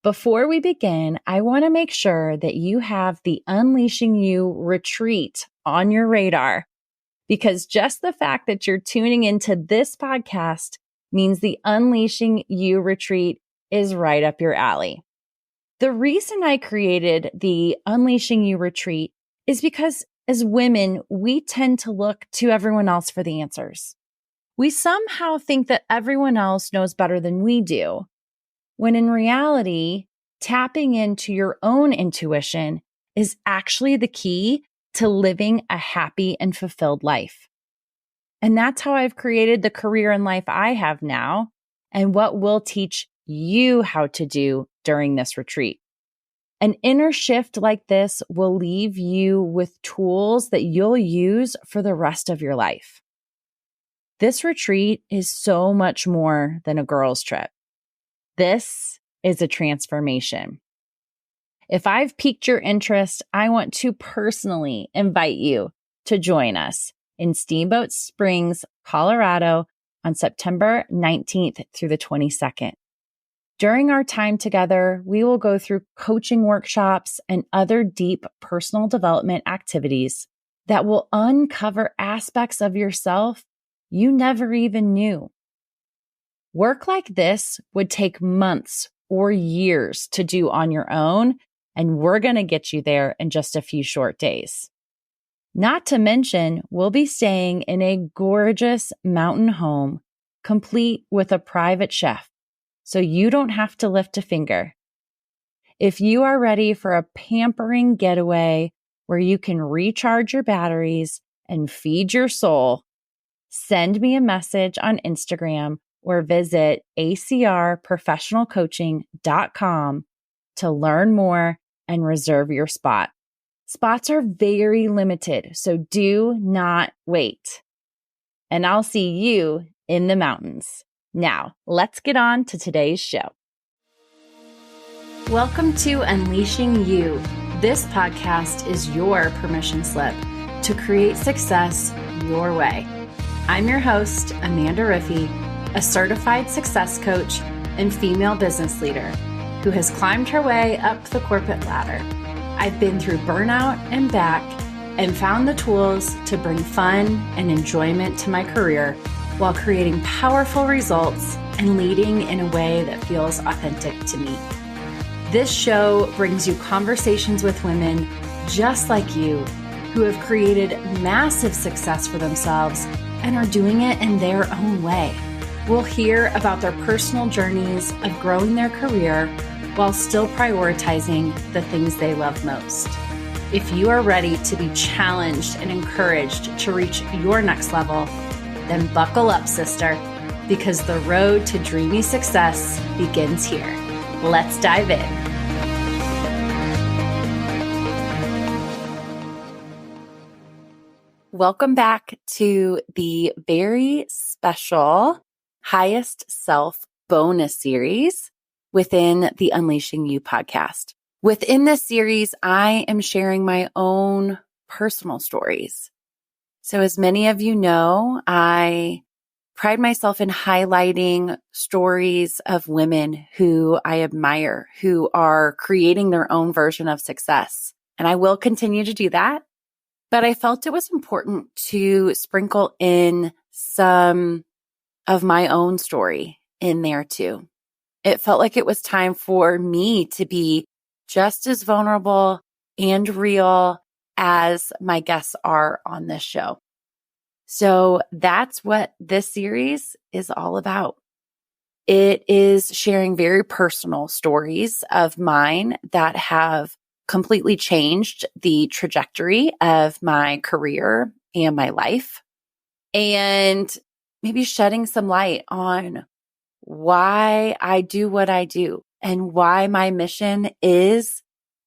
Before we begin, I want to make sure that you have the Unleashing You retreat on your radar, because just the fact that you're tuning into this podcast means the Unleashing You retreat is right up your alley. The reason I created the Unleashing You retreat is because as women, we tend to look to everyone else for the answers. We somehow think that everyone else knows better than we do, when in reality, tapping into your own intuition is actually the key to living a happy and fulfilled life. And that's how I've created the career and life I have now, and what we'll teach you how to do during this retreat. An inner shift like this will leave you with tools that you'll use for the rest of your life. This retreat is so much more than a girls' trip. This is a transformation. If I've piqued your interest, I want to personally invite you to join us in Steamboat Springs, Colorado on September 19th through the 22nd. During our time together, we will go through coaching workshops and other deep personal development activities that will uncover aspects of yourself you never even knew. Work like this would take months or years to do on your own, and we're going to get you there in just a few short days. Not to mention, we'll be staying in a gorgeous mountain home, complete with a private chef, so you don't have to lift a finger. If you are ready for a pampering getaway where you can recharge your batteries and feed your soul, send me a message on Instagram or visit acrprofessionalcoaching.com to learn more and reserve your spot. Spots are very limited, so do not wait. And I'll see you in the mountains. Now, let's get on to today's show. Welcome to Unleashing You. This podcast is your permission slip to create success your way. I'm your host, Amanda Riffey, a certified success coach and female business leader who has climbed her way up the corporate ladder. I've been through burnout and back and found the tools to bring fun and enjoyment to my career while creating powerful results and leading in a way that feels authentic to me. This show brings you conversations with women just like you who have created massive success for themselves and are doing it in their own way. We'll hear about their personal journeys of growing their career while still prioritizing the things they love most. If you are ready to be challenged and encouraged to reach your next level, then buckle up, sister, because the road to dreamy success begins here. Let's dive in. Welcome back to the very special Highest Self bonus series within the Unleashing You podcast. Within this series, I am sharing my own personal stories. So as many of you know, I pride myself in highlighting stories of women who I admire, who are creating their own version of success. And I will continue to do that. But I felt it was important to sprinkle in some of my own story in there too. It felt like it was time for me to be just as vulnerable and real as my guests are on this show. So that's what this series is all about. It is sharing very personal stories of mine that have completely changed the trajectory of my career and my life, and maybe shedding some light on why I do what I do and why my mission is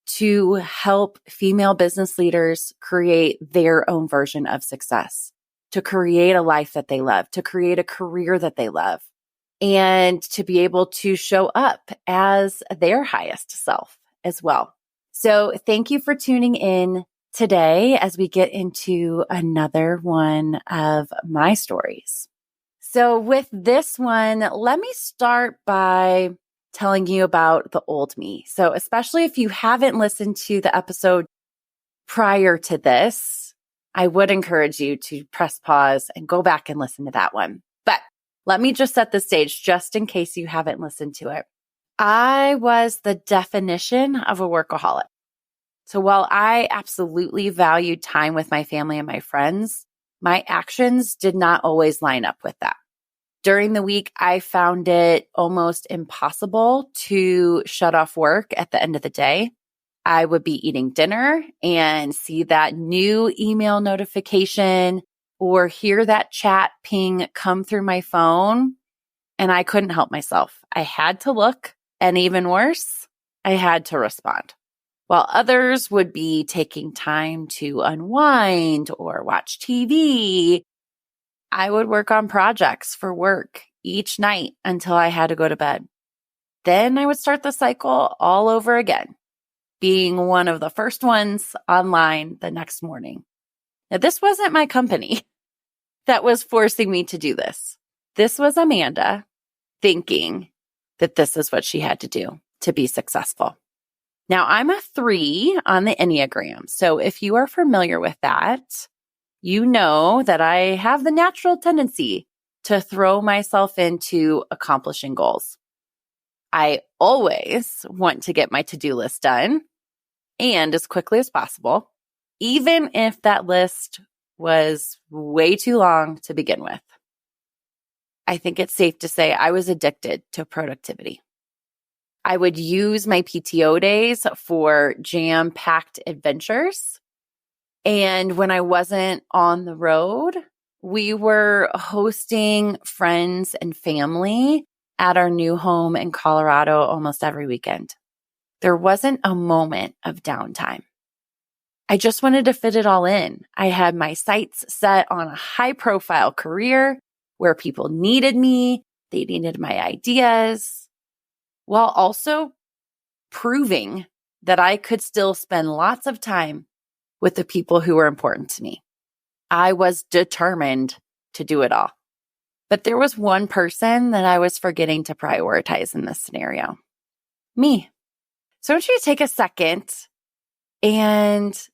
to help female business leaders create their own version of success, to create a life that they love, to create a career that they love, and to be able to show up as their highest self as well. So thank you for tuning in today as we get into another one of my stories. So with this one, let me start by telling you about the old me. So especially if you haven't listened to the episode prior to this, I would encourage you to press pause and go back and listen to that one. But let me just set the stage just in case you haven't listened to it. I was the definition of a workaholic. So while I absolutely valued time with my family and my friends, my actions did not always line up with that. During the week, I found it almost impossible to shut off work at the end of the day. I would be eating dinner and see that new email notification or hear that chat ping come through my phone, and I couldn't help myself. I had to look, and even worse, I had to respond. While others would be taking time to unwind or watch TV, I would work on projects for work each night until I had to go to bed. Then I would start the cycle all over again, being one of the first ones online the next morning. Now, this wasn't my company that was forcing me to do this. This was Amanda thinking that this is what she had to do to be successful. Now, I'm a 3 on the Enneagram. So if you are familiar with that, you know that I have the natural tendency to throw myself into accomplishing goals. I always want to get my to-do list done and as quickly as possible, even if that list was way too long to begin with. I think it's safe to say I was addicted to productivity. I would use my PTO days for jam-packed adventures. And when I wasn't on the road, we were hosting friends and family at our new home in Colorado almost every weekend. There wasn't a moment of downtime. I just wanted to fit it all in. I had my sights set on a high-profile career where people needed me, they needed my ideas, while also proving that I could still spend lots of time with the people who were important to me. I was determined to do it all. But there was one person that I was forgetting to prioritize in this scenario. Me. So I want you to take a second and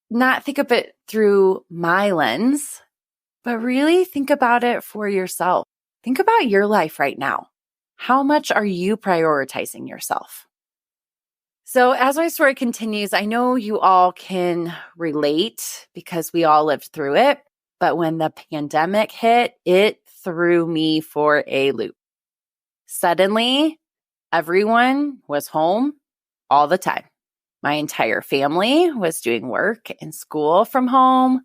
not think of it through my lens, but really think about it for yourself. Think about your life right now. How much are you prioritizing yourself? So as my story continues, I know you all can relate because we all lived through it. But when the pandemic hit, it threw me for a loop. Suddenly, everyone was home all the time. My entire family was doing work and school from home.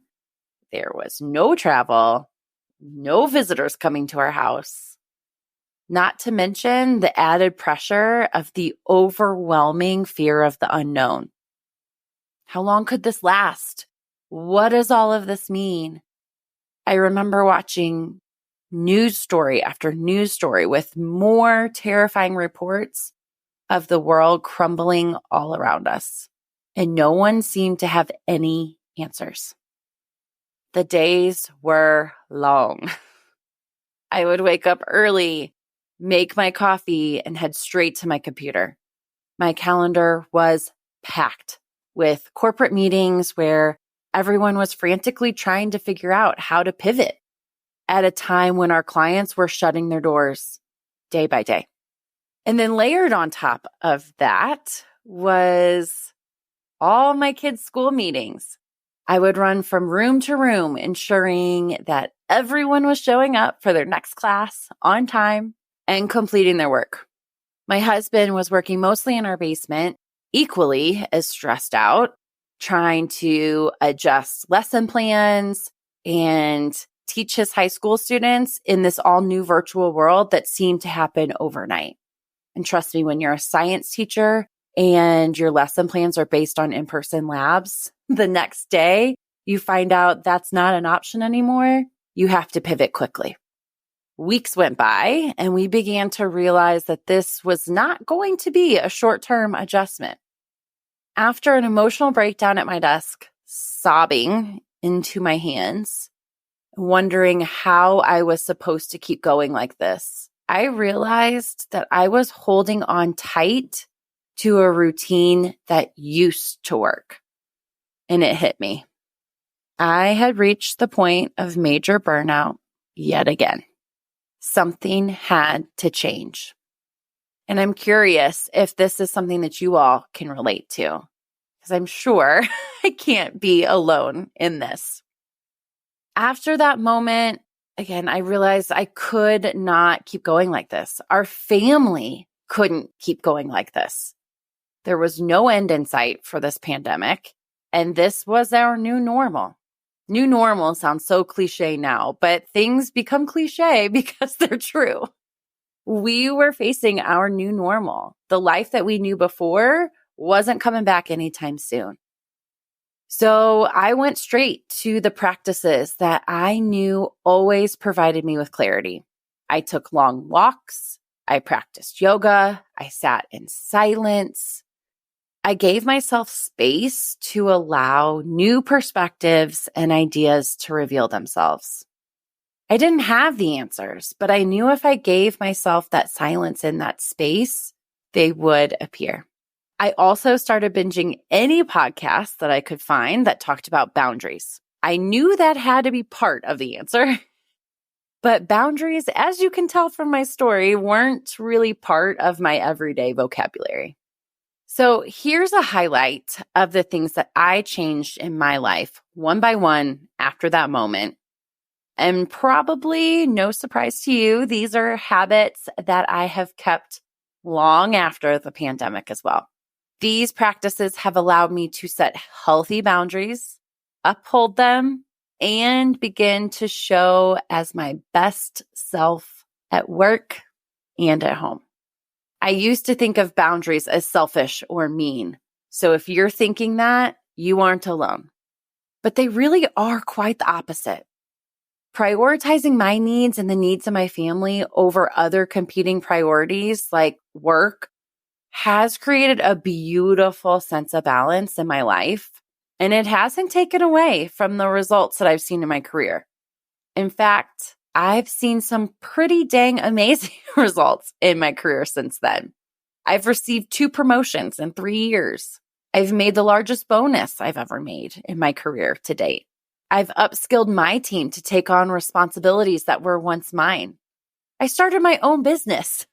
There was no travel, no visitors coming to our house. Not to mention the added pressure of the overwhelming fear of the unknown. How long could this last? What does all of this mean? I remember watching news story after news story with more terrifying reports of the world crumbling all around us, and no one seemed to have any answers. The days were long. I would wake up early, make my coffee, and head straight to my computer. My calendar was packed with corporate meetings where everyone was frantically trying to figure out how to pivot at a time when our clients were shutting their doors day by day. And then layered on top of that was all my kids' school meetings. I would run from room to room, ensuring that everyone was showing up for their next class on time and completing their work. My husband was working mostly in our basement, equally as stressed out, trying to adjust lesson plans and teach his high school students in this all new virtual world that seemed to happen overnight. And trust me, when you're a science teacher and your lesson plans are based on in-person labs, the next day you find out that's not an option anymore. You have to pivot quickly. Weeks went by and we began to realize that this was not going to be a short-term adjustment. After an emotional breakdown at my desk, sobbing into my hands, wondering how I was supposed to keep going like this, I realized that I was holding on tight to a routine that used to work. And it hit me. I had reached the point of major burnout yet again. Something had to change. And I'm curious if this is something that you all can relate to, because I'm sure I can't be alone in this. After that moment, again, I realized I could not keep going like this. Our family couldn't keep going like this. There was no end in sight for this pandemic, and this was our new normal. New normal sounds so cliche now, but things become cliche because they're true. We were facing our new normal. The life that we knew before wasn't coming back anytime soon. So I went straight to the practices that I knew always provided me with clarity. I took long walks. I practiced yoga. I sat in silence. I gave myself space to allow new perspectives and ideas to reveal themselves. I didn't have the answers, but I knew if I gave myself that silence in that space, they would appear. I also started binging any podcast that I could find that talked about boundaries. I knew that had to be part of the answer. But boundaries, as you can tell from my story, weren't really part of my everyday vocabulary. So here's a highlight of the things that I changed in my life one by one after that moment. And probably no surprise to you, these are habits that I have kept long after the pandemic as well. These practices have allowed me to set healthy boundaries, uphold them, and begin to show as my best self at work and at home. I used to think of boundaries as selfish or mean. So if you're thinking that, you aren't alone. But they really are quite the opposite. Prioritizing my needs and the needs of my family over other competing priorities like work has created a beautiful sense of balance in my life, and it hasn't taken away from the results that I've seen in my career. In fact, I've seen some pretty dang amazing results in my career since then. I've received 2 promotions in 3 years. I've made the largest bonus I've ever made in my career to date. I've upskilled my team to take on responsibilities that were once mine. I started my own business.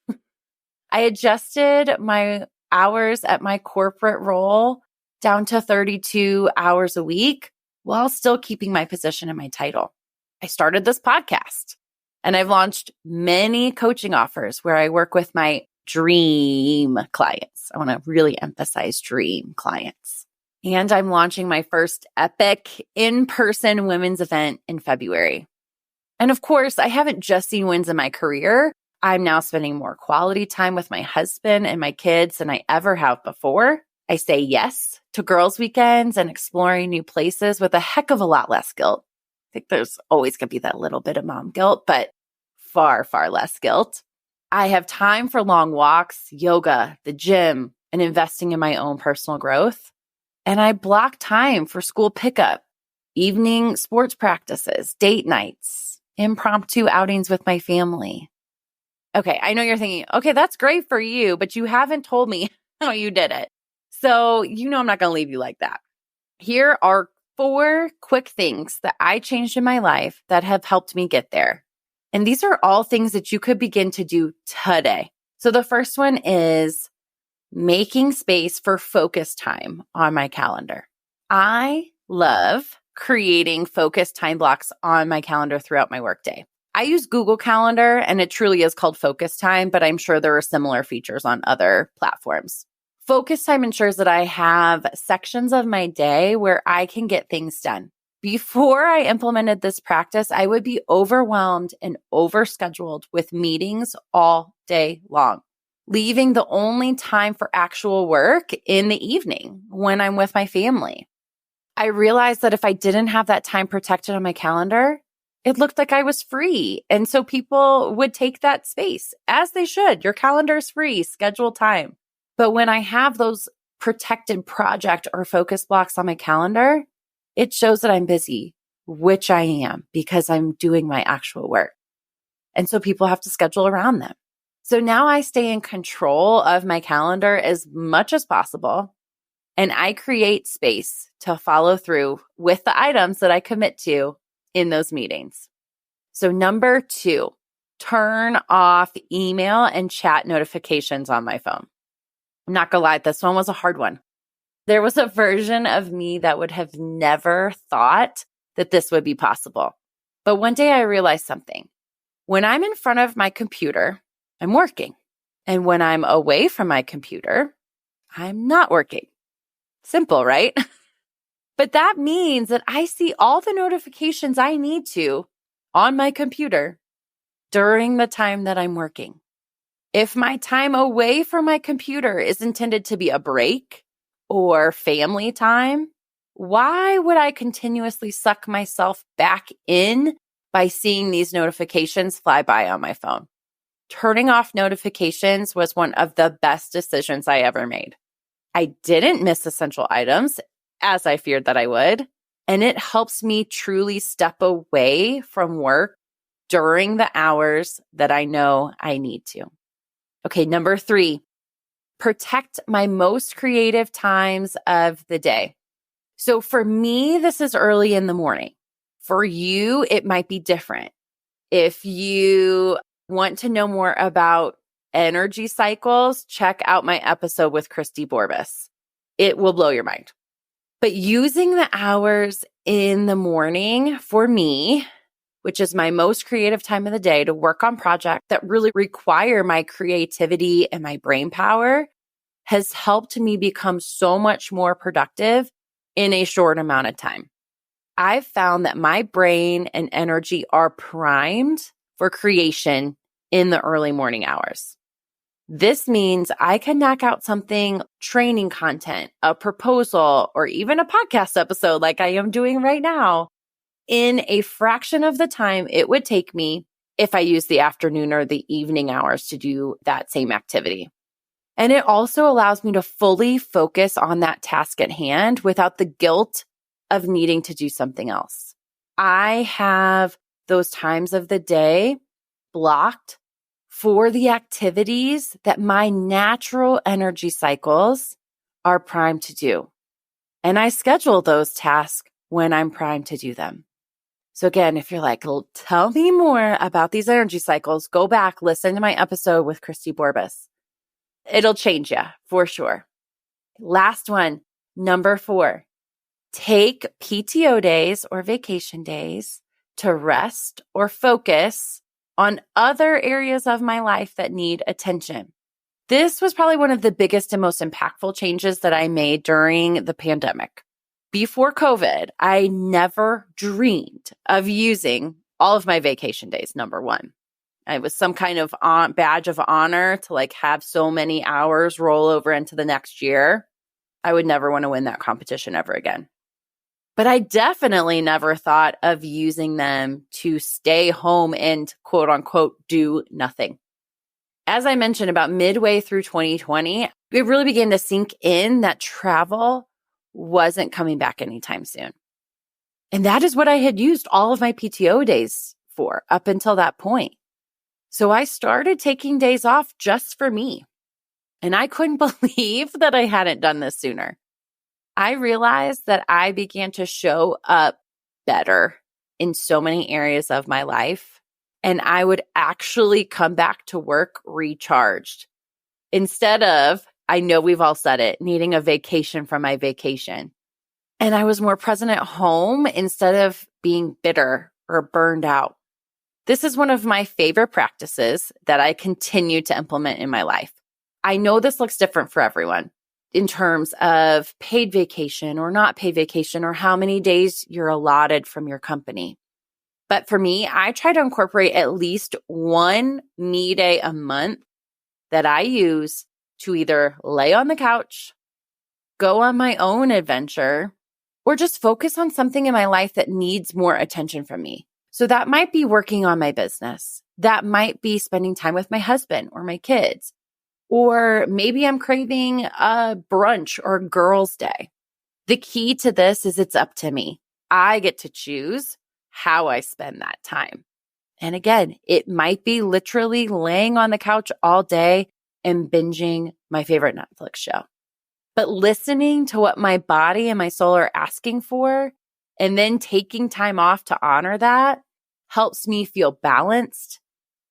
I adjusted my hours at my corporate role down to 32 hours a week while still keeping my position and my title. I started this podcast, and I've launched many coaching offers where I work with my dream clients. I want to really emphasize dream clients. And I'm launching my first epic in-person women's event in February. And of course, I haven't just seen wins in my career. I'm now spending more quality time with my husband and my kids than I ever have before. I say yes to girls' weekends and exploring new places with a heck of a lot less guilt. I think there's always going to be that little bit of mom guilt, but far, far less guilt. I have time for long walks, yoga, the gym, and investing in my own personal growth. And I block time for school pickup, evening sports practices, date nights, impromptu outings with my family. Okay, I know you're thinking, okay, that's great for you, but you haven't told me how you did it. So you know I'm not going to leave you like that. Here are 4 quick things that I changed in my life that have helped me get there. And these are all things that you could begin to do today. So the first one is making space for focus time on my calendar. I love creating focus time blocks on my calendar throughout my workday. I use Google Calendar, and it truly is called Focus Time, but I'm sure there are similar features on other platforms. Focus Time ensures that I have sections of my day where I can get things done. Before I implemented this practice, I would be overwhelmed and overscheduled with meetings all day long, leaving the only time for actual work in the evening when I'm with my family. I realized that if I didn't have that time protected on my calendar, it looked like I was free. And so people would take that space, as they should. Your calendar is free, schedule time. But when I have those protected project or focus blocks on my calendar, it shows that I'm busy, which I am because I'm doing my actual work. And so people have to schedule around them. So now I stay in control of my calendar as much as possible, and I create space to follow through with the items that I commit to in those meetings. So number 2, turn off email and chat notifications on my phone. I'm not gonna lie, this one was a hard one. There was a version of me that would have never thought that this would be possible. But one day I realized something. When I'm in front of my computer, I'm working. And when I'm away from my computer, I'm not working. Simple, right? But that means that I see all the notifications I need to on my computer during the time that I'm working. If my time away from my computer is intended to be a break or family time, why would I continuously suck myself back in by seeing these notifications fly by on my phone? Turning off notifications was one of the best decisions I ever made. I didn't miss essential items, as I feared that I would, and it helps me truly step away from work during the hours that I know I need to. Okay, number 3, protect my most creative times of the day. So for me, this is early in the morning. For you, it might be different. If you want to know more about energy cycles, check out my episode with Christy Borbis. It will blow your mind. But using the hours in the morning for me, which is my most creative time of the day, to work on projects that really require my creativity and my brain power, has helped me become so much more productive in a short amount of time. I've found that my brain and energy are primed for creation in the early morning hours. This means I can knock out something, training content, a proposal, or even a podcast episode like I am doing right now, in a fraction of the time it would take me if I use the afternoon or the evening hours to do that same activity. And it also allows me to fully focus on that task at hand without the guilt of needing to do something else. I have those times of the day blocked for the activities that my natural energy cycles are primed to do. And I schedule those tasks when I'm primed to do them. So again, if you're like, well, tell me more about these energy cycles, go back, listen to my episode with Christy Borbis. It'll change you for sure. Last one, number 4, take PTO days or vacation days to rest or focus on other areas of my life that need attention. This was probably one of the biggest and most impactful changes that I made during the pandemic. Before COVID, I never dreamed of using all of my vacation days, number 1. It was some kind of badge of honor to have so many hours roll over into the next year. I would never want to win that competition ever again. But I definitely never thought of using them to stay home and quote unquote do nothing. As I mentioned, about midway through 2020, it really began to sink in that travel wasn't coming back anytime soon. And that is what I had used all of my PTO days for up until that point. So I started taking days off just for me. And I couldn't believe that I hadn't done this sooner. I realized that I began to show up better in so many areas of my life. And I would actually come back to work recharged instead of, I know we've all said it, needing a vacation from my vacation. And I was more present at home instead of being bitter or burned out. This is one of my favorite practices that I continue to implement in my life. I know this looks different for everyone in terms of paid vacation or not paid vacation or how many days you're allotted from your company. But for me, I try to incorporate at least one me day a month that I use to either lay on the couch, go on my own adventure, or just focus on something in my life that needs more attention from me. So that might be working on my business. That might be spending time with my husband or my kids. Or maybe I'm craving a brunch or a girls' day. The key to this is it's up to me. I get to choose how I spend that time. And again, it might be literally laying on the couch all day and binging my favorite Netflix show. But listening to what my body and my soul are asking for, and then taking time off to honor that, helps me feel balanced,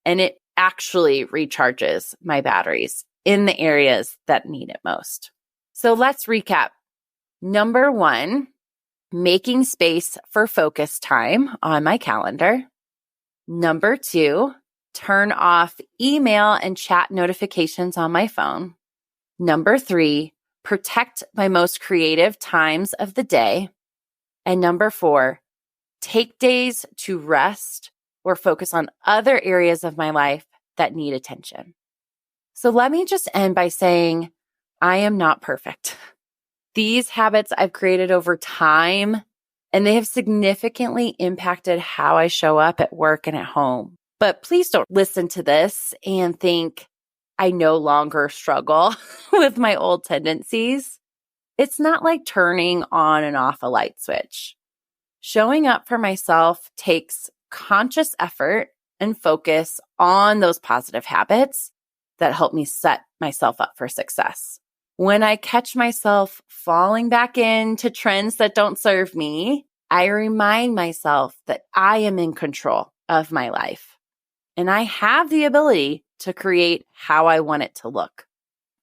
and it actually recharges my batteries in the areas that need it most. So let's recap. Number 1, making space for focus time on my calendar. Number 2, turn off email and chat notifications on my phone. Number 3, protect my most creative times of the day. And number 4, take days to rest or focus on other areas of my life that need attention. So let me just end by saying, I am not perfect. These habits I've created over time, and they have significantly impacted how I show up at work and at home. But please don't listen to this and think I no longer struggle with my old tendencies. It's not like turning on and off a light switch. Showing up for myself takes conscious effort and focus on those positive habits that help me set myself up for success. When I catch myself falling back into trends that don't serve me, I remind myself that I am in control of my life, and I have the ability to create how I want it to look.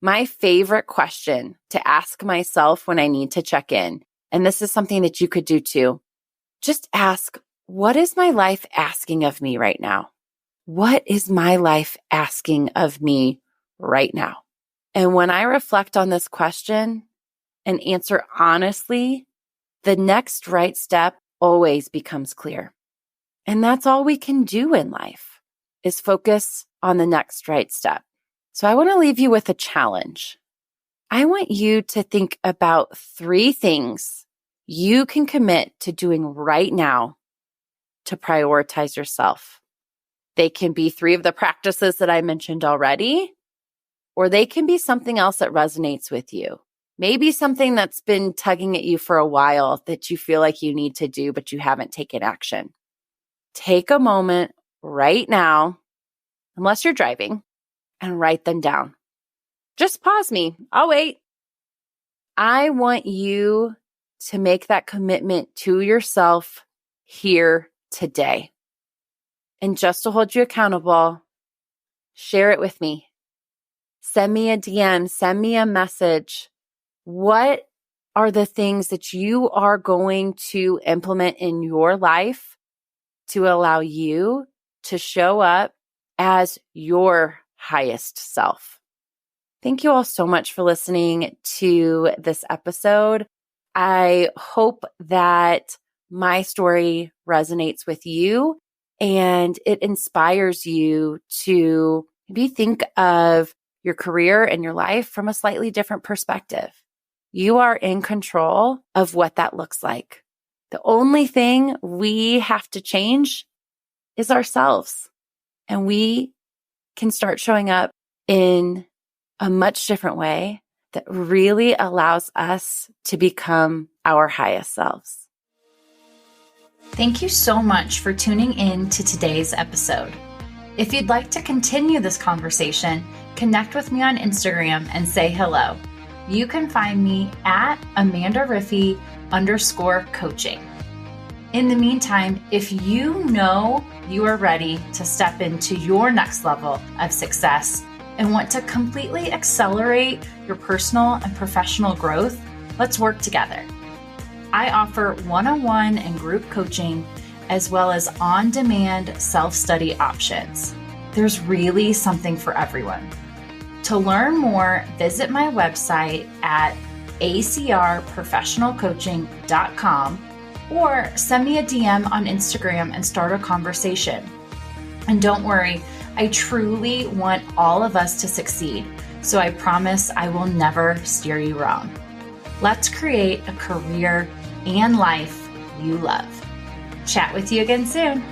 My favorite question to ask myself when I need to check in, and this is something that you could do too, just ask, what is my life asking of me right now? What is my life asking of me right now? And when I reflect on this question and answer honestly, the next right step always becomes clear. And that's all we can do in life, is focus on the next right step. So I want to leave you with a challenge. I want you to think about 3 things you can commit to doing right now to prioritize yourself. They can be 3 of the practices that I mentioned already, or they can be something else that resonates with you. Maybe something that's been tugging at you for a while that you feel like you need to do, but you haven't taken action. Take a moment right now, unless you're driving, and write them down. Just pause me. I'll wait. I want you to make that commitment to yourself here today. And just to hold you accountable, share it with me. Send me a DM, send me a message. What are the things that you are going to implement in your life to allow you to show up as your highest self? Thank you all so much for listening to this episode. I hope that my story resonates with you and it inspires you to maybe think of your career and your life from a slightly different perspective. You are in control of what that looks like. The only thing we have to change is ourselves. And we can start showing up in a much different way that really allows us to become our highest selves. Thank you so much for tuning in to today's episode. If you'd like to continue this conversation, connect with me on Instagram and say hello. You can find me at AmandaRiffy_coaching. In the meantime, if you know you are ready to step into your next level of success and want to completely accelerate your personal and professional growth, let's work together. I offer one-on-one and group coaching, as well as on-demand self-study options. There's really something for everyone. To learn more, visit my website at acrprofessionalcoaching.com or send me a DM on Instagram and start a conversation. And don't worry, I truly want all of us to succeed, so I promise I will never steer you wrong. Let's create a career and life you love. Chat with you again soon.